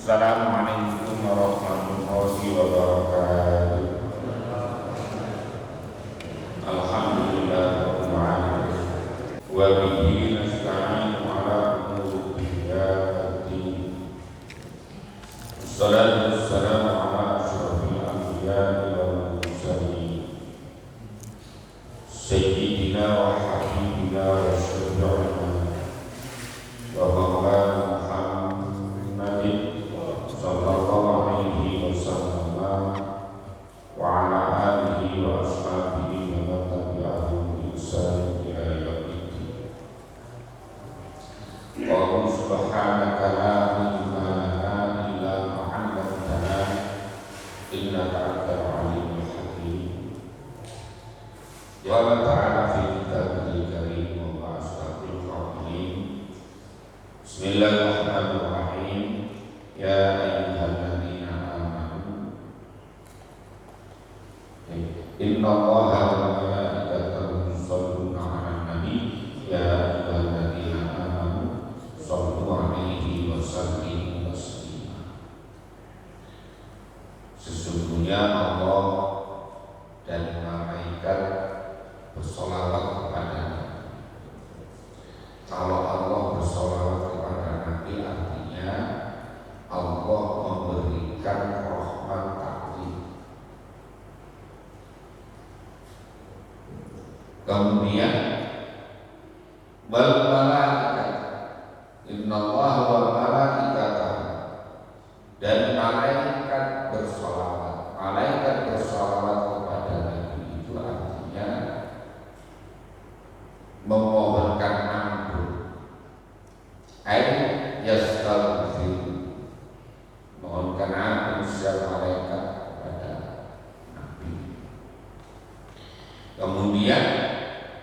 Assalamualaikum warahmatullahi wabarakatuh. Alhamdulillah rabbil alamin. Wa bihi nasta'inu ala umuri dunya waddin. Wassalatu wassalamu ala asyrafil anbiya'i wal mursalin. Sayyidina wa habibina wa syafi'ina wa maulana Muhammadin sallallahu alaihi wasallam wa ala alihi wa ashabihi wa man tabi'ahum bi ihsan ila yaumiddin. Wa subhanaka la ilma lana illa ma 'allamtana innaka antal alimul hakim. Qala ta'ala fi kitabihi karim wa asdaqul qawlin. Bismillahirrahmanirrahim. Ya ayyuhalladzina amanu innallaha wa malaikatahu yusholluna 'alan nabi ya ayyuhalladzina amanu shallu 'alaihi wa sallimu taslima. Sesungguhnya Allah dan malaikat bersolawat kepada-Nya. Kalau Allah bersolawat kepada Nabi artinya Allah memberikan rahmat taklim. Kemudian wal malaikat, innallaha wal malaikatahu, dan malaikat bersolawat. Malaikat bersolawat kepada Nabi itu artinya memohonkan ampun. Ayat yastaghfir, mohonkan ampun setiap malaikat kepada Nabi. Kemudian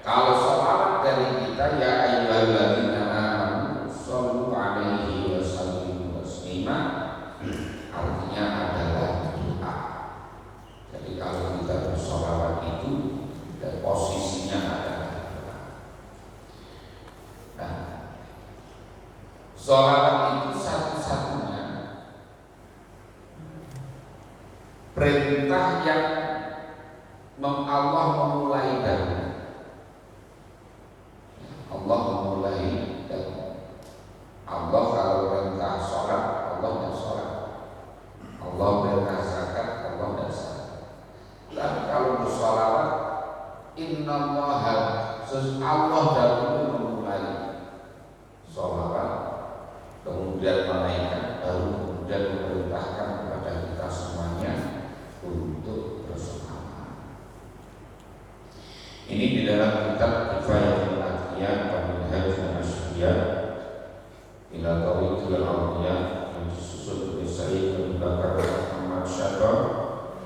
kalau sholawat dari kita, ya ayyuhalladzina amanu shollu 'alaihi wa sallimu taslima, artinya adalah doa. Jadi kalau kita bersholawat itu dan posisinya adalah doa. Nah, sholawat itu satu-satunya perintah yang Allah memulai dahulu. Allah memulai dahulu. Allah kalau perintah sholat, Allah dan sholat. Allah perintah zakat, Allah dan zakat. Tapi kalau bersolawat, innallaha, Allah dahulu memulai sholawat, kemudian malaikat, baru kemudian memerintahkan kepada kita semuanya untuk bersolawat. Ini di dalam kitab Kifayatul Atqiyan wa Minhajul Asfiya ila Tariqil Awliya yang disusun oleh Sayyid Abu Bakar Muhammad Syabab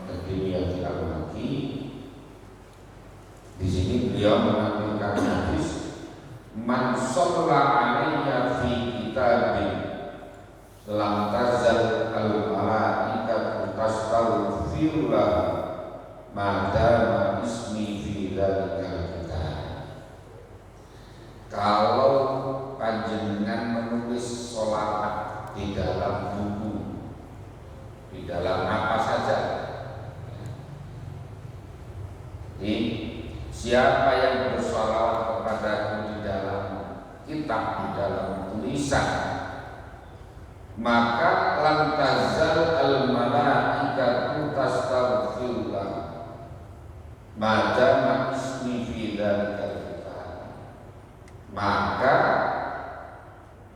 Ad-Dimyati Al-Makki. Di sini beliau menampilkan hadis man shalla 'alayya fi kitabin lam tazal al-malaikatu tastaghfiru lahu ma dama ismi fi dzalikal kitab. Kalau panjenengan menulis sholawat di dalam buku, di dalam apa saja, jadi siapa yang bersholawat kepadaku di dalam kitab, di dalam tulisan, maka lam tazal al malaikatu tastaghfiru lahu ma dama ismi fi dzalikal kitab. Maka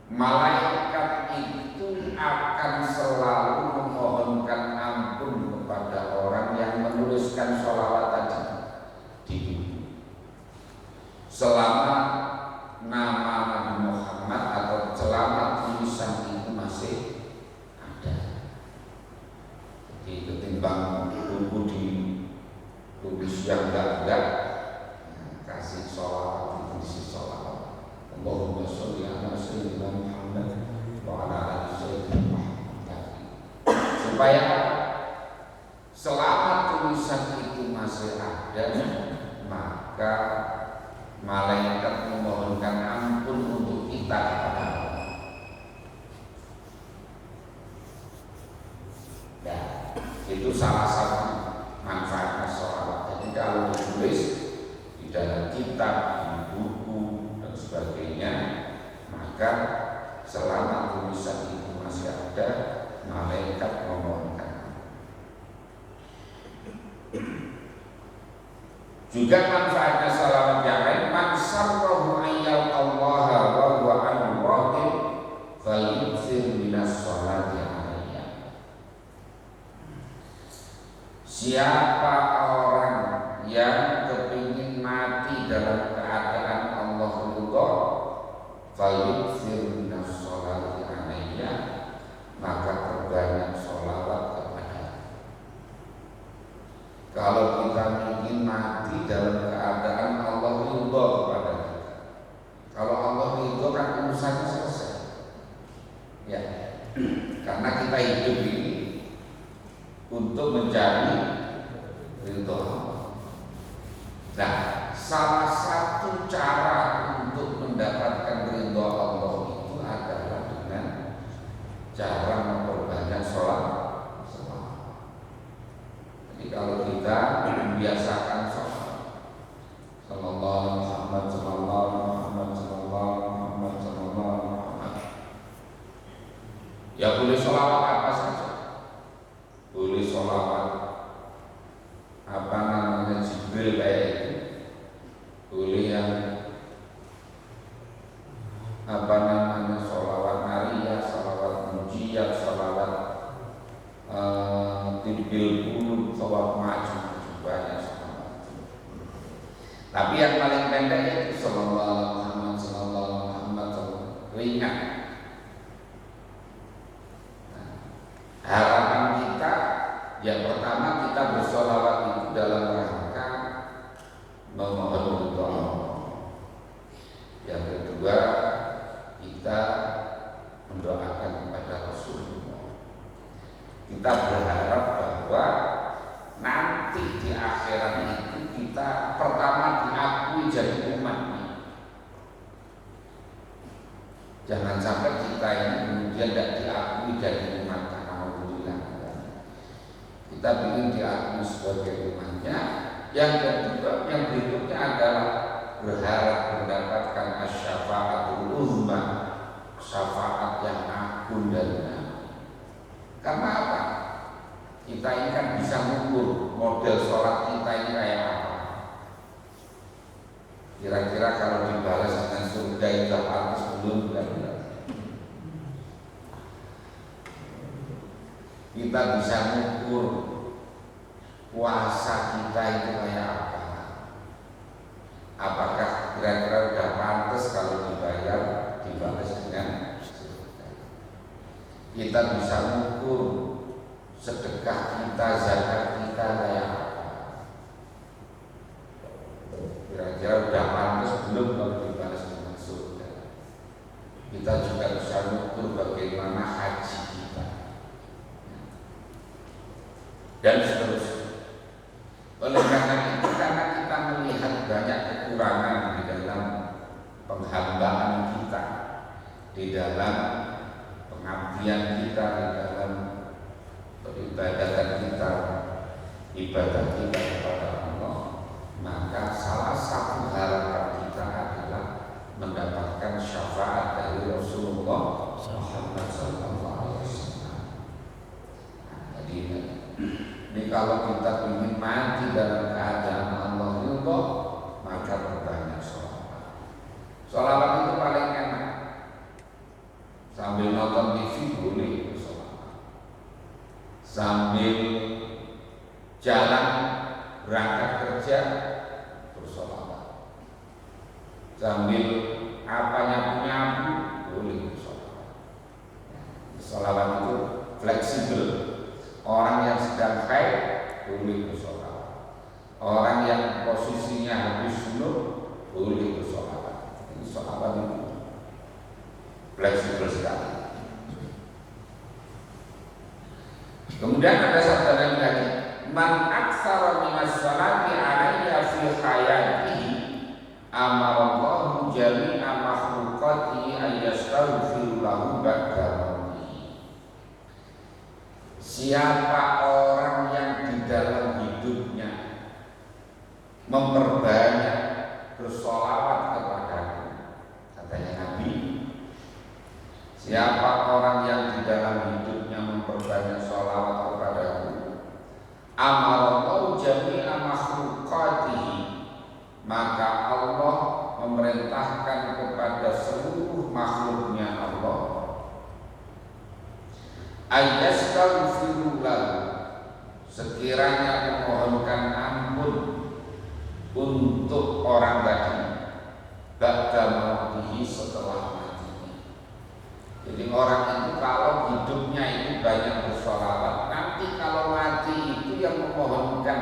malaikat itu akan selalu memohonkan ampun kepada orang yang menuliskan sholawat tadi di buku, selama nama Nabi Muhammad atau selama tulisan itu masih ada. Jadi ketimbang buku ditulis yang enggak, kasih sholawat, diisi sholawat. Allahumma sholli ala sayyidina Muhammad wa ala ali sayyidina Muhammad. Supaya selama tulisan itu masih ada, maka malaikat memohonkan ampun untuk kita. Itu salah satu manfaatnya sholawat. Jadi kalau ditulis di dalam kitab, di buku dan sebagainya, maka selama tulisan itu masih ada, malaikat memohonkan. Juga manfaatnya sholawat yang lain, man sarrahu ayyal Allah wa huwa anhu radin falyukthir minas sholati alayya. Siapa orang yang kepingin mati dalam keadaan Allah ridha, falyukthir minas sholati alayya, maka perbanyak sholawat kepada. Kalau kita ingin mati dalam keadaan Allah ridha kepada kita, kalau Allah ridha kan urusannya selesai. Ya, karena kita hidup ini untuk mencari ridha Allah. Nah, salah satu cara untuk mendapatkan ridha Allah itu adalah dengan cara memperbanyak sholat. Jadi kalau kita membiasakan sholat, sallallahu Muhammad, sallallahu Muhammad, sallallahu Muhammad, sallallahu Muhammad, ya boleh sholawat apa saja, boleh sholawat apa namanya Jibril kayak itu, boleh yang apa namanya sholawat Maria, sholawat Mujiyat, sholawat Tibil Qulub, sholawat macam-macam banyak sholawat. Tapi yang paling pendek itu sallallahu Muhammad, sallallahu Muhammad, ringan. Harapan kita yang pertama, kita bersolawat itu dalam rangka memohon ridha Allah. Yang kedua, kita mendoakan kepada Rasulullah. Kita berharap bahwa nanti di akhirat itu kita pertama diakui jadi umatnya. Jangan sampai kita ini kemudian tidak diakui jadi umatnya. Kita ingin diakui sebagai umatnya. Yang kedua, yang berikutnya adalah berharap mendapatkan asy-syafa'atul uzma, syafaat yang agung dari Nabi. Karena apa? Kita ini kan bisa mengukur model sholat kita ini kayak apa. Kira-kira kalau dibalas dengan surga itu pantas belum? Kita bisa mengukur puasa kita itu kayak apa. Apakah kira-kira udah pantas kalau dibayar dibalas dengan surga? Kita bisa mengukur sedekah kita, zakat kita kayak apa. Kira-kira udah pantas belum kalau dibalas dengan surga? Kita juga bisa mengukur bagaimana haji kita dan seterusnya. Oleh karena itu, karena kita melihat banyak kekurangan di dalam penghambaan kita, di dalam pengabdian kita, di dalam peribadatan kita, ibadah kita kepada Allah, maka salah satu harapan kita adalah mendapatkan syafaat dari Rasulullah Muhammad SAW. Jadi ini kalau kita ingin mati dalam keadaan Allah ridha, maka perbanyak sholawat. Sholawat itu paling enak. Sambil nonton TV boleh bersolawat. Sambil jalan berangkat kerja bersolawat. Sambil apa nyapu-nyapu boleh bersolawat. Sholawat itu fleksibel. Orang yang sedang haid boleh bersolawat. Orang yang posisinya habis junub boleh bersolawat. Ini sholawat itu fleksibel sekali. Kemudian ada sabda lain lagi, man aktsara minas sholati alayya fi hayatihi amarallahu jami'a makhluqatihi ayyastaghfiru lahu ba'da. Siapa orang memperbanyak bersolawat kepadaku. Katanya Nabi, siapa orang yang di dalam hidupnya memperbanyak solawat kepadaku, amarallahu jami'a makhlukatihi, maka Allah memerintahkan kepada seluruh makhluknya Allah, ayyastaghfiru lahu, sekiranya memohonkan ampun untuk orang tadi, ba'da mautihi, setelah matinya. Jadi orang itu kalau hidupnya itu banyak bersolawat, nanti kalau mati itu yang memohonkan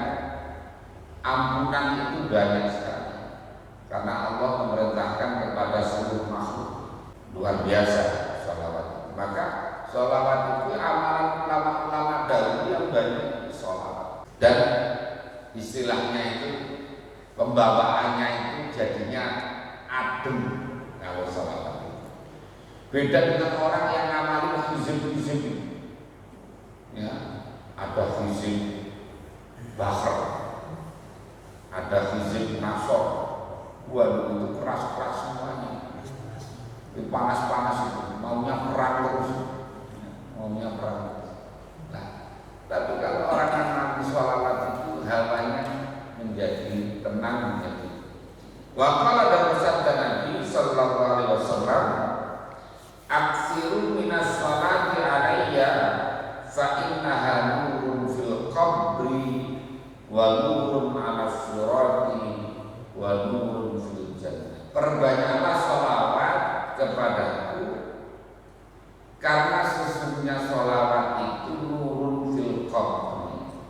ampunan itu banyak sekali, karena Allah memerintahkan kepada seluruh makhluk. Luar biasa sholawat. Maka sholawat itu amalan ulama-ulama dahulu yang banyak sholawat, dan istilahnya itu pembawaannya itu jadinya adem kalau sholawat itu. Beda dengan orang yang ngamalin hizib-hizib, ya, ada hizib Bahr, ada hizib Nasr, waduh itu keras-keras semuanya, itu panas-panas itu, maunya perang terus, maunya perang terus. Nah, tapi kalau orang yang ngamalin sholawat itu hawanya menjadi tenang, menjadi. Waqala dan bersabda Nabi sallallahu alaihi wasallam, aksiru minas sholati alayya fa innaha nurun fil qabri wa nurun ala sirati wa nurun fil jannah. Perbanyaklah sholawat kepadaku, karena sesungguhnya sholawat itu nurun fil qabri,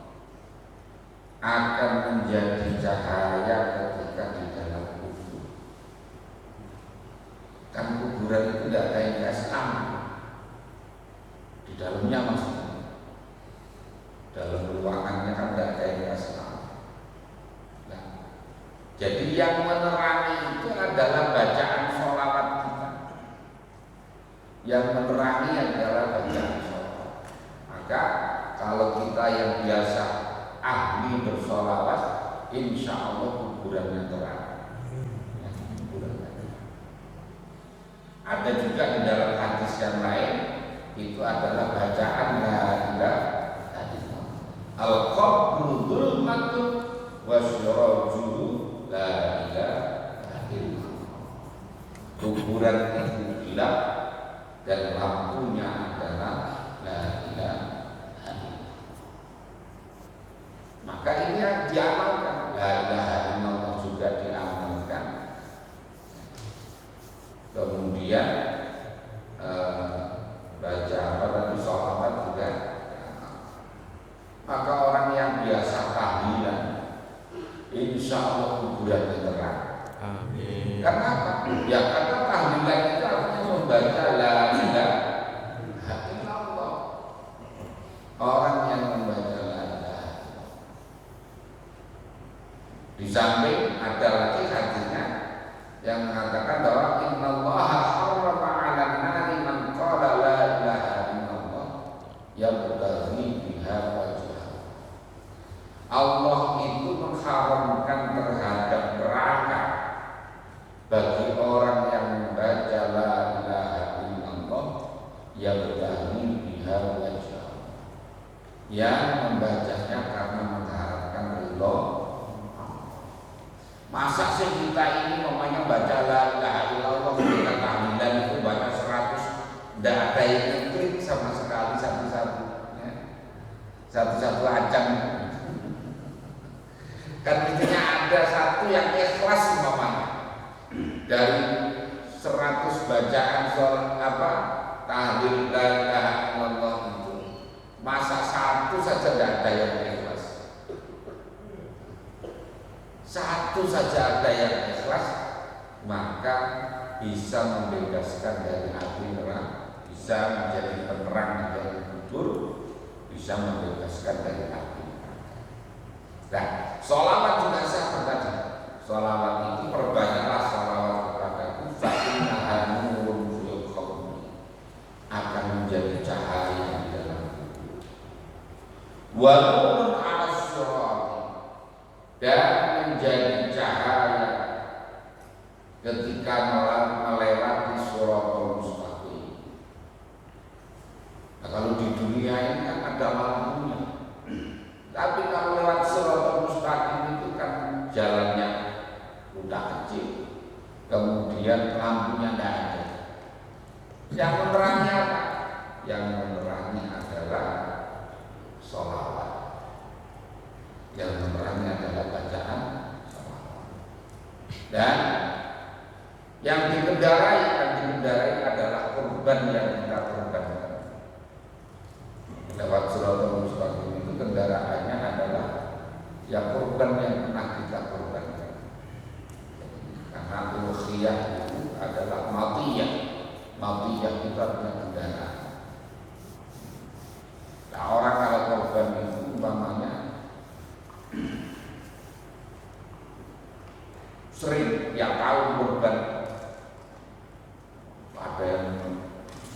akan menjadi cahaya ketika di dalam kubur. Kan kuburan itu tidak ada yang gas di dalamnya, maksudnya dalam ruangannya kan tidak ada yang gas. Nah, jadi yang menerangi itu adalah bacaan sholawat kita. Yang menerangi adalah bacaan sholawat. Maka kalau kita yang biasa ahli bersolawat, insya Allah kuburannya terang. Ada juga di dalam hadis yang lain, itu adalah bacaan la ilaha illallah. Al-qabru dzulmatun wa syirajuhu la ilaha illallah. Kuburan itu gelap dan lampunya adalah la ilaha illallah. Maka ini yang diamalkan, la ilaha illallah juga diamalkan. Kemudian baca apa tadi, sholawat juga. Maka orang yang biasa tahlilan, insya Allah kuburannya terang. Amin. Karena apa? Ya karena tahlilan itu artinya membaca la ilaha illallah. Orang yang membaca la ilaha illallah. Di samping ada lagi hadisnya yang mengatakan bahwa innallaha harrama 'alan nari man qala la ilaha illallah yabtaghi biha wajhah. Allah itu mengharamkan terhadap neraka bagi orang yang membaca la ilaha illallah yabtaghi biha wajhah, yang membacanya karena mengharapkan ridho. Masa sih kita ini namanya baca la ilaha illallah, kita tahlilan itu baca 100, tidak ada yang ngeklik sama sekali, satu-satu ya. Satu-satu acang. Kan intinya ada satu yang ikhlas umpamanya. Dari 100 bacaan soal apa tahlil la ilaha illallah itu, masa satu saja tidak ada yang ikhlas. Satu saja ada yang ikhlas, maka bisa membebaskan dari api neraka, bisa menjadi penerang dari kubur, bisa membebaskan dari api neraka. Nah, sholawat juga sama tadi. Sholawat itu perbanyaklah sholawat kepadaku, fa innaha nurun fil qabri, akan menjadi cahaya di dalam kubur. Wa nurun 'ala sirati, dan menjadi dunia ini kan ada lampunya. Tapi kalau lewat Shiratal Mustaqim itu kan jalannya udah kecil, kemudian lampunya tidak ada. Yang menerangi apa? Yang menerangi adalah sholawat. Yang menerangi adalah bacaan sholawat. Dan yang dikendarai adalah kurban yang kita korbankan. Lewat Shiratal Mustaqim itu kendaraannya adalah yang kurban yang pernah kita korbankan. Karena uluhiyah itu adalah matiyah kita punya kendaraan. Nah, orang kalau korban itu umpamanya sering yang tahu korban, ada yang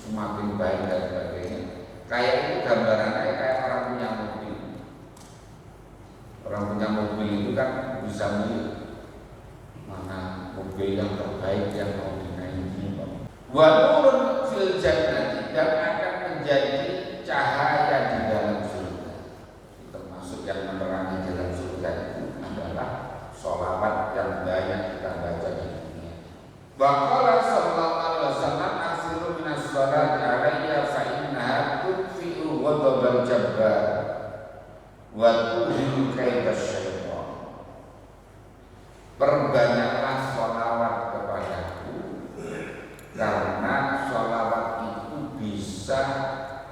semakin baik dan sebagainya. Kayak itu gambarannya kayak orang punya mobil. Orang punya mobil itu kan bisa milih mana mobil yang terbaik yang mau dinaiki. Wa nurun fil jannati, dan akan menjadi cahaya di dalam surga. Termasuk yang menerangi dalam surga itu adalah sholawat yang banyak kita baca di dunia. Wa qala sallallahu alaihi wasallam aksiru minas sholati alayya fa innaha tudfi'u ghadabal jabbar wa tudhi'u kaidas syaitan. Perbanyaklah sholawat kepadaku, karena sholawat itu bisa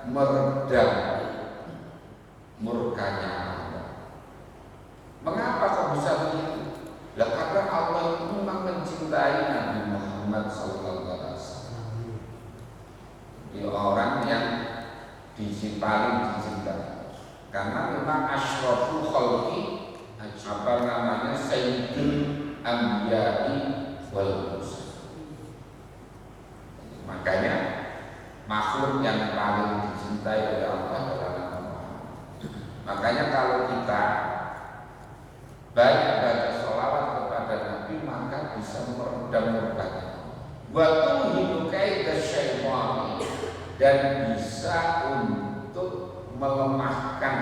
meredam murkanya Allah. Mengapa kok bisa begitu? Lah karena Allah itu memang mencintai Nabi Muhammad SAW. Dia orang yang paling dicintai. Karena memang asyraful khalqi, apa namanya, sayyidul anbiya'i wal mursalin. Makanya makhluk yang paling dicintai oleh Allah adalah Nabi Muhammad. Makanya kalau kita banyak baca sholawat kepada Nabi, maka bisa meredam murkanya. Wa tuhidu kaidas syaitan, dan bisa untuk melemahkan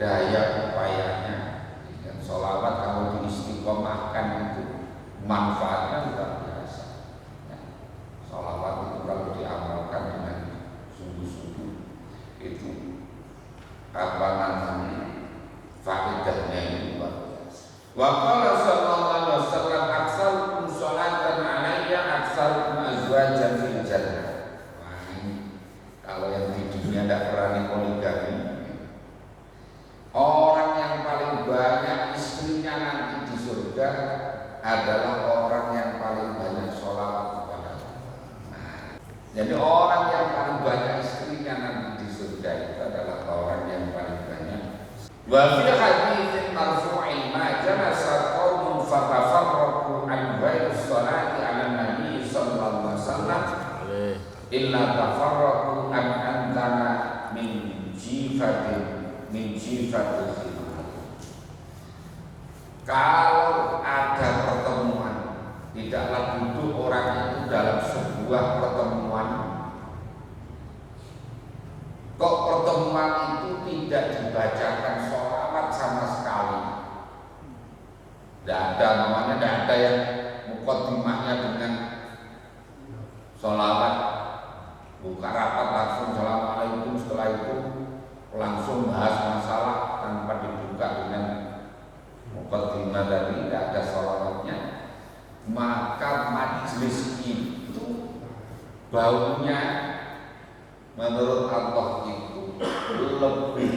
daya upayanya. Dan sholawat kalau diistiqomahkan itu manfaatnya luar biasa. Ya. Sholawat itu kalau diamalkan dengan sungguh-sungguh itu apa namanya, faedahnya itu luar biasa. Wa qala sallallahu alaihi wasallam aksarukum sholatan alayya aksarukum azwajan fil jannah. Kalau yang di dunia tidak berani poligami, orang yang paling banyak istrinya nanti di surga adalah orang yang paling banyak sholawat kepada Allah. Jadi orang yang paling banyak istrinya nanti di surga itu adalah orang yang paling banyak. Wa fi haditsin marfu'in ma jalasa qaumun fatafarraqu an ghairi sholati 'ala nabi sallallahu alaihi wasallam illa tafarraqu an antana min jifatil khimar. Kalau ada pertemuan, tidaklah duduk orang itu dalam sebuah pertemuan, kok pertemuan itu tidak dibacakan sholawat sama sekali. Tidak ada namanya, tidak ada yang muqaddimahnya dengan sholawat. Buka rapat langsung assalamualaikum, setelah itu langsung bahas masalah tanpa dibuka dengan muqaddimah tadi, tidak ada sholawatnya. Maka majelis itu baunya menurut Allah itu lebih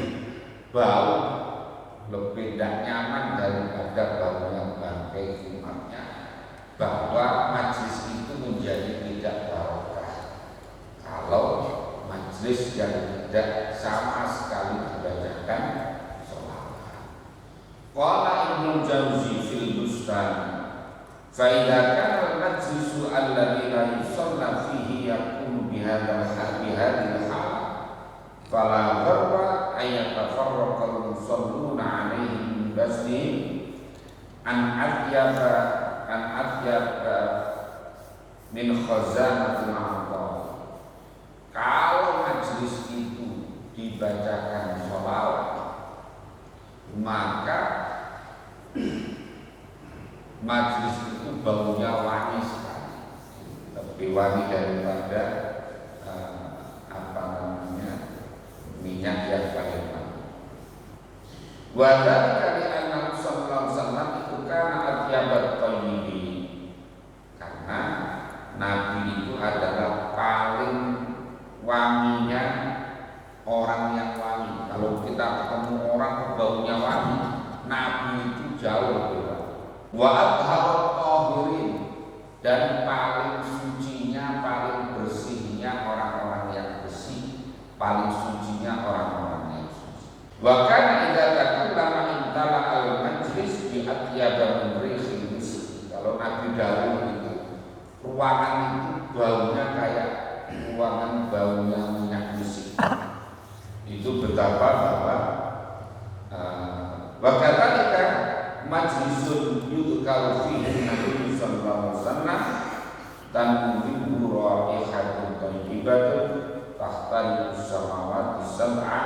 bau, lebih tidak nyaman daripada baunya bangkai khimarnya, bahwa majelis itu menjadi tidak barokah kalau majelis yang tidak sama sekali dibacakan sholawat. Qala Ibnu Jauzi fil Bustan, fa idza kana al-majlisu alladhi la yusalla fihi yakunu bihadzal hal fala gharra ay yatafarraqa al-musalluna 'alaihi min basni an atyaba min khazanatil a'dha. Kalau majelis itu di dibacakan sholawat, maka majlis itu baunya wangi sekali, lebih wangi daripada minyak yang paling wangi. Wadal kali anak sallallahu alaihi wasallam itu karena atyabat thayyibin, karena Nabi itu adalah paling wanginya orang yang wangi. Kalau kita ketemu orang baunya wangi, Nabi itu jauh lebih wangi. Wa atharat tahirin, dan paling sucinya, paling bersihnya orang-orang yang bersih, paling sucinya orang-orang yang suci. Wa kana idza takallama intala al-majlis bi atyaba min rihil misk. Kalau Nabi dahulu itu ruangan itu baunya kayak ruangan baunya minyak misik. Itu betapa bahwa wa kadzalika majlisun yudkaru fihi Nabi sallallahu alaihi wasallam tanwiru raihatun thayyibatun tahta samawati sab'a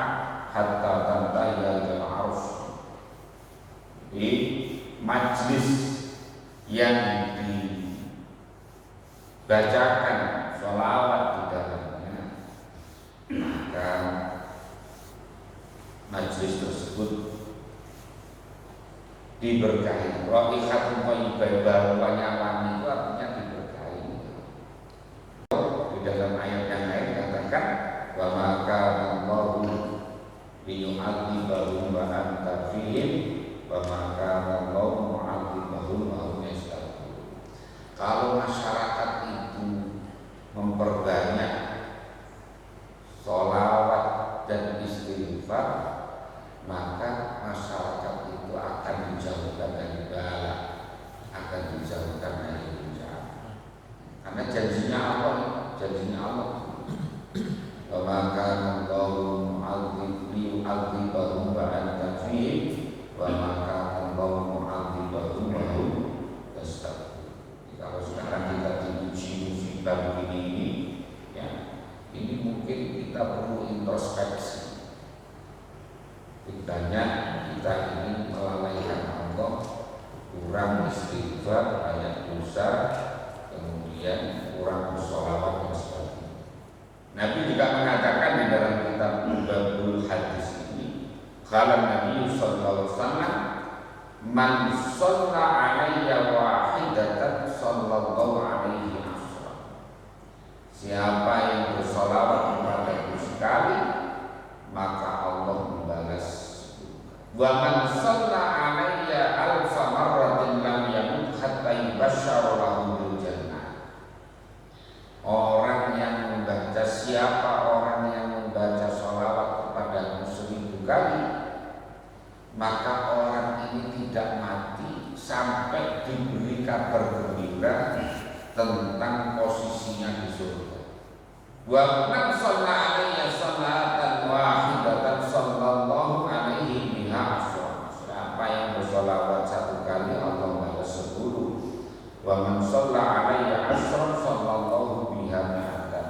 hatta tantahi al-'arsy. Di majlis yang dibacakan sholawat di dalamnya, maka majlis tersebut diberkahi. Raihatun thayyibah, banyak wangi itu artinya diberkahi. Di dalam ayat yang lain dikatakan wa maka Allahu liyu'adzibahum wa anta fihim wa maka Allahu mu'adzibahum wa hum yastaghfirun. Kalau masyarakat itu memperbanyak sholawat dan istighfar, maka masyarakat itu akan dijauhkan dari bala, akan dijauhkan dari bencana. Karena janjinya Allah. Wa maka Allahu mu'adzibahum wa anta fihim wa maka Allahu mu'adzibahum wa hum yastaghfirun. Kalau sekarang kita diuji musibah begini ini, ya, ini mungkin kita perlu introspeksi. Banyak kita ini melalaikan Allah, kurang istighfar, banyak dosa, kemudian kurang bersolawat dan sebagainya. Nabi juga mengatakan di dalam kitab Babul Hadis ini, kalau Nabi sallallahu alaihi wasallam, man shalla alayya wahidatan sallallahu alaihi wasallam. Siapa yang bersolawat kepadaku sekali, maka Allah membalas. Wa man shalla alayya alfa marratin lam yamut hatta yubashshara lahu bil jannah. Orang yang membaca, siapa orang yang membaca sholawat kepadamu 1000 kali, maka orang ini tidak mati sampai diberi kabar gembira tentang posisinya di surga. Wa man shalla alayya sholatan wahidatan sallallahu alaihi biha asyra. Siapa yang bersolawat 1 kali, Allah balas 10. Wa man shalla alayya asyra sallallahu biha mi'atan.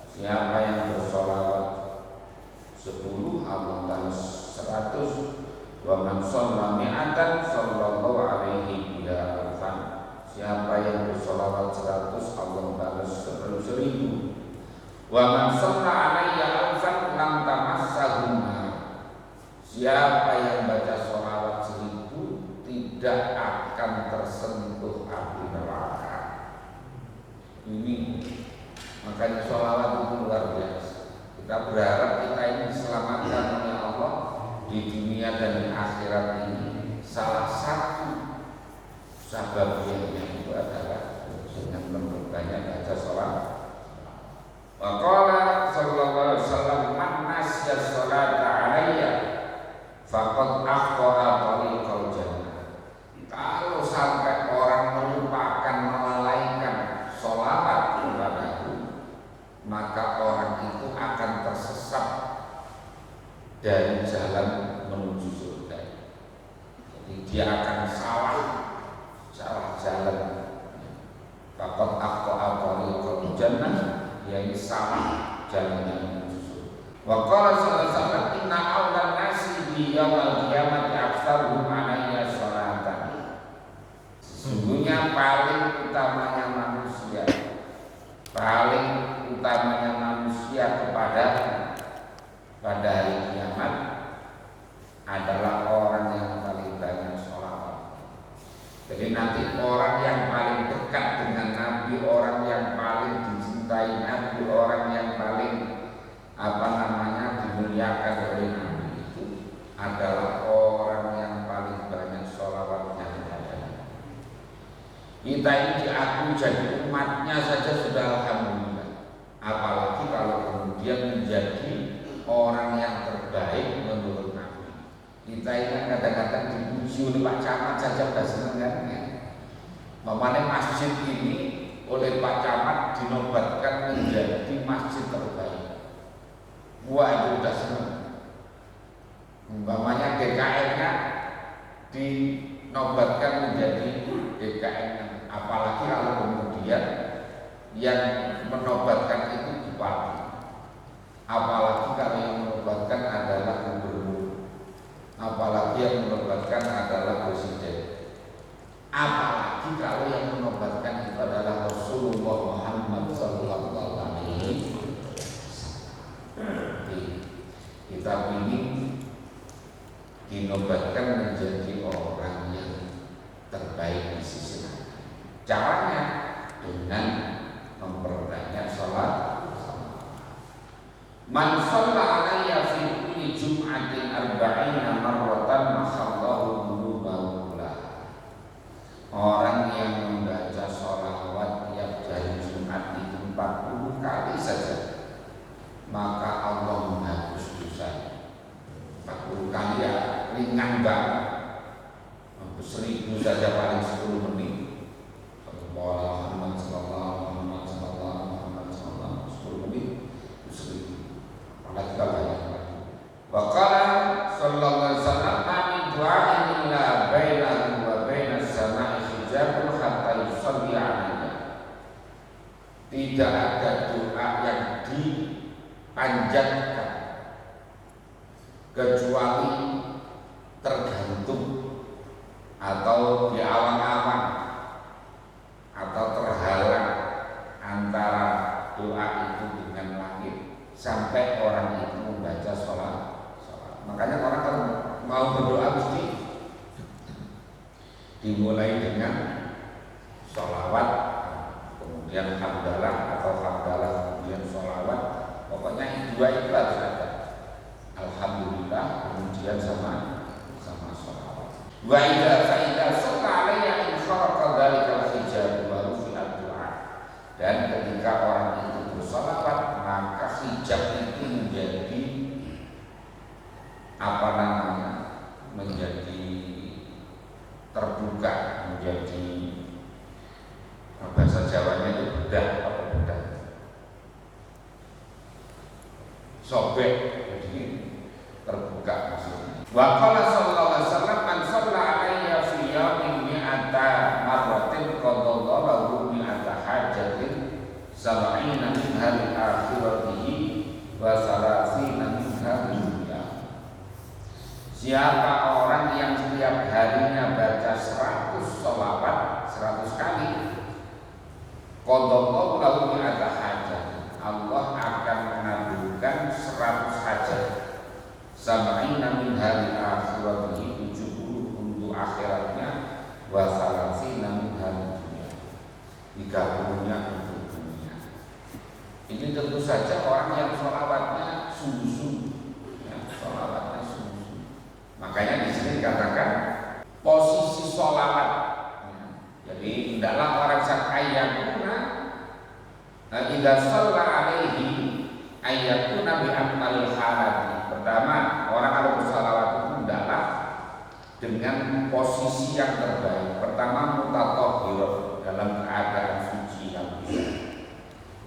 Siapa yang bersolawat 10, Allah balas 100. Wa man shalla mi'atan sallallahu alaihi biha alfan. Siapa yang bersolawat 100, Allah balas 1000. Wa man shalla alayya alfan lam tamassahuma. Siapa yang baca sholawat 1000 tidak akan tersentuh api neraka. Ini makanya sholawat itu luar biasa. Kita berharap kita ini diselamatkan oleh Allah di dunia dan di akhirat ini. Salah satu sebabnya itu adalah dengan memperbanyak baca sholawat. Wa qala sallallahu alaihi wasallam, man nasya sholata alayya faqad aqta'a tariqal jannah. Kalau sampai orang melupakan, melalaikan sholawat kepadaku, maka orang itu akan tersesat dari jalan menuju surga. Jadi dia akan salah jalan. Faqad aqta'a tariqal jannah, yaitu salah jalan yang menuju surga. Wa qala sallallahu alaihi wasallam, ummati yaumil qiyamati aktsaruhum alayya sholatan. Sesungguhnya paling utamanya manusia kepada pada hari kiamat adalah orang yang paling banyak sholawat. Jadi nanti orang yang paling dekat dengan Nabi, orang yang paling dicintai Nabi, orang yang paling dimuliakan oleh Nabi itu adalah orang yang paling banyak sholawatnya kepadanya. Kita ini diakui jadi umatnya saja sudah alhamdulillah. Apalagi kalau kemudian menjadi orang yang terbaik menurut Nabi. Kita ini kadang-kadang dipuji oleh Pak Camat saja sudah senang kan? Memangnya masjid ini oleh Pak Camat dinobatkan menjadi masjid terbaik. Wah, itu sudah senang. Umpamanya DKM-nya dinobatkan menjadi DKM, apalagi kalau kemudian yang menobatkan itu bupati, apalagi kalau yang menobatkan adalah gubernur, apalagi yang menobatkan adalah presiden, apalagi kalau yang menobatkan itu adalah Rasulullah Muhammad sallallahu alaihi wasallam. Kita ingin dinobatkan menjadi orang yang terbaik di sisi Allah. Caranya dengan memperbanyak sholat. Man shalla alayya fi kulli jum'atin arba'ina marratan mahallahu dhunubahu kullaha. Orang yang membaca sholawat tiap hari Jumat itu 40 kali saja, maka Allah menghapus dosa. 40 kali ya ringan banget. 1000 saja paling 10 menit. Muhammad sallallahu 10 menit 1000. Maka kita bayangkan. Wa qala sallallahu alaihi wasallam min du'ain illa bainahu wa bainas sama'i hijabun hatta yusalli 'alaihi. Tidak ada doa yang dipanjatkan kecuali tergantung atau diawang-awang atau terhalang antara doa itu dengan langit sampai orang itu membaca sholat. Makanya orang kalau mau berdoa mesti dimulai dengan sholawat, kemudian hamdalah atau hamdalah kemudian sholawat. Pokoknya dua itu harus ada. Alhamdulillah kemudian sama sholawat. Wa idza fa'idza shalla alayya in kharaqa dzalikal hijab wa rufi'at du'a. Dan ketika orang itu bersolawat, maka hijab itu menjadi menjadi terbuka, menjadi bahasa Jawanya itu bedah, sobek, jadi terbuka maksudnya. Wa qala sallallahu alaihi wasallam man shalla alayya fi yawmin mi'ata marratin qadallahu lahu mi'ata hajatin sab'ina minha li akhiratihi wa salasina minha li dunya. Siapa orang yang setiap harinya baca 100 sholawat 100 kali, qadallahu lahu mi'ata hajatin, Allah akan mengabulkan 100 hajat. Sab'ina min hari akhiratihi, 70 untuk akhiratnya, wa salasina min hari dunia, 30-nya untuk dunia. Ini tentu saja orang yang sholawatnya sungguh-sungguh, ya, sholawatnya sungguh-sungguh. Makanya di sini dikatakan posisi sholawat. Ya, jadi hendaklah orang sang ayyakuna idza shalla alaihi ayyakuna bi akmalil halati. Pertama, orang kalau bersalawat itu hendaklah dengan posisi yang terbaik. Pertama, mutatahhir, dalam keadaan suci yang bisa.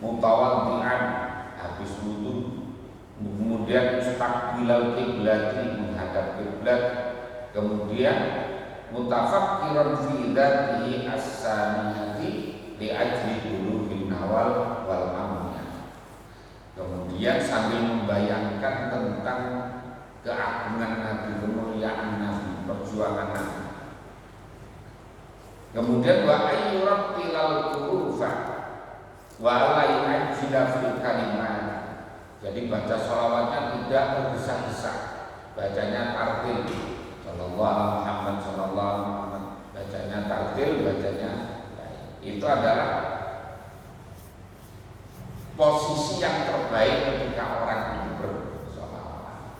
Mutawaddi'an, habis wudu. Kemudian mustaqbilal qiblat, menghadap kiblat. Kemudian mutafakkiran fi dzatihi as-saniyati li ajli bulughil nawal wal amniyah. Kemudian sambil membayangkan tentang keagungan Nabi, kemuliaan Nabi, perjuangan Nabi. Kemudian wa ayyurattilal hurufa wa la yu'ajjila fil kalimat. Jadi baca sholawatnya tidak tergesa-gesa, bacanya tartil. Sallallahu Muhammad, sallallahu Muhammad, bacanya tartil, bacanya itu adalah posisi yang terbaik ketika orang itu bersolawat.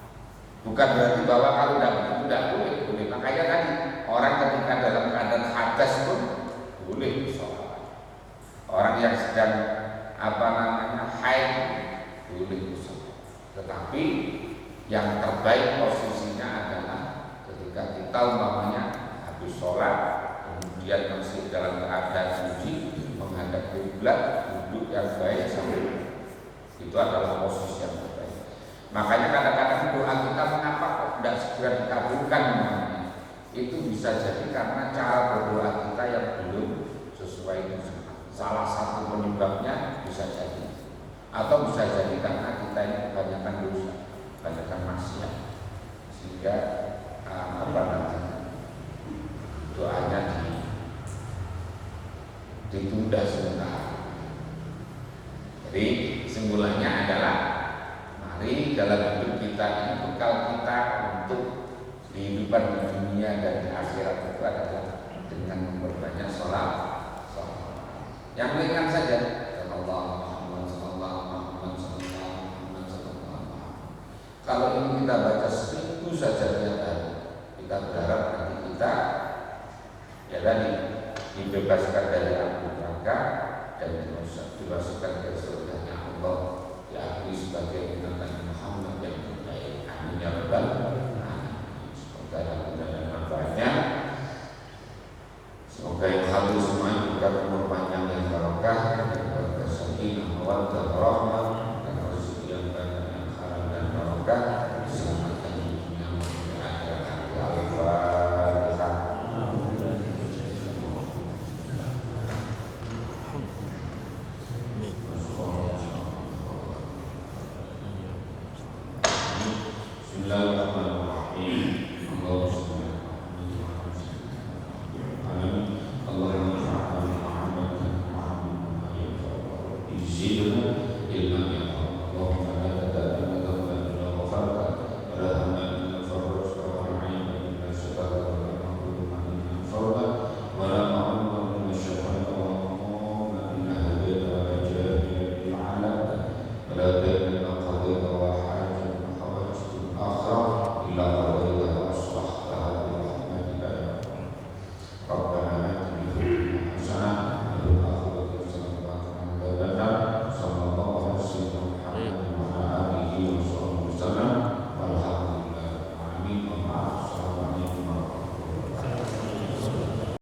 Bukan berarti bahwa kalau tidak boleh. Makanya kan orang ketika dalam keadaan hadas pun boleh bersolawat. Orang yang sedang haid boleh bersolawat. Tetapi yang terbaik posisinya adalah ketika kita umpamanya habis sholat, kemudian masih dalam keadaan suci, menghadap kiblat, duduk yang baik sambil itu adalah posisi yang terbaik. Makanya kadang-kadang doa kita mengapa kok tidak segera dikabulkan namanya? Itu bisa jadi karena cara berdoa kita yang belum sesuai dengan sunnah. Salah satu penyebabnya bisa jadi, atau bisa jadi karena kita ini kebanyakan dosa, kebanyakan maksiat, sehingga doanya ditunda sebentar. Jadi kesimpulannya adalah mari dalam hidup kita ini bekal kita untuk kehidupan di dunia dan di akhirat itu adalah dengan memperbanyak sholat. Yang ringan saja. Kalau ini kita baca 1000 saja tiap hari, kita berharap nanti kita ya tadi dibebaskan dari api neraka dan dimasukkan ke surganya Allah, diakui sebagai umat Muhammad yang terbaik. Amin ya rabbal alamin. Semoga ada manfaatnya. Semoga yang hadir semuanya diberikan umur panjang yang barokah, diberikan sakinah, mawaddah, rahmah, dan rezeki yang banyak yang halal dan barokah, diselamatkan di dunia maupun di akhirat. Al-Fatihah. Bismillahirrahmanirrahim.